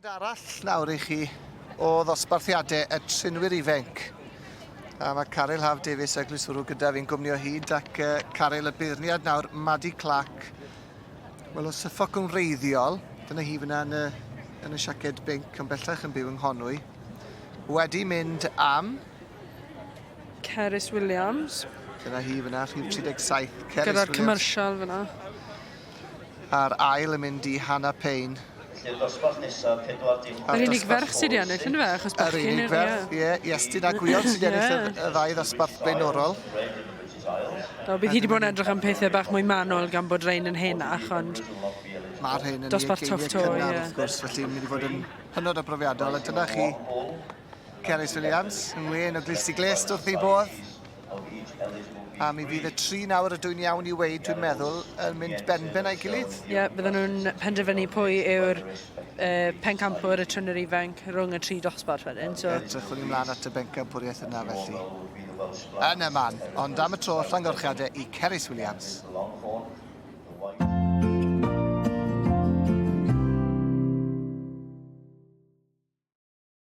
Nodiad arall nawr I chi o ddosbarthiadau y Trinwyr Ifanc. A mae Caryl Haf Davies Eglwys Wrw gyda fi'n gwmni o hyd ac Caryl y beirniad nawr, Madi Clac. Wel, o syffoc yn reiddiol, dyna hi fyna yn y siaced binc yn bellach yn byw yng Nghonwy. Wedi mynd am... Cerys Williams. Dyna hi fyna, rhif 37, Cerys Gyda'r Williams. commercial fyna. A'r ail yn mynd I Hannah Payne. Yr unig ferch sydd wedi ennill, yn fe? Achos Yr unig ferch, ie. Iestyn a Gwion sydd wedi ennill y ddau ddosbarth blaenorol. Bydd hi wedi bod yn edrych am pethau bach mwy manwl gan bod rhain yn henach, ond... Mae'r hyn yn dosbarth tough toe, cynnar, wrth gwrs, felly mynd I fod yn hynod o brofiadol. A dyna chi, Cerys Williams, yn wen o glis I glest wrth ei bodd. A mi fydd y 3 nawr y dwy'n iawn I weid, dwi'n meddwl, yn mynd benben a'i gilydd. Ie, bydden nhw'n penderfynu pwy yw'r pencampwr y Trinwyr Ifanc rhwng y 3 dosbarth wedyn. Edrychwn I mlaen at y bencampwriaeth yna felly. Yn y man, ond am y tro llonggorchiadau I Cerys Williams.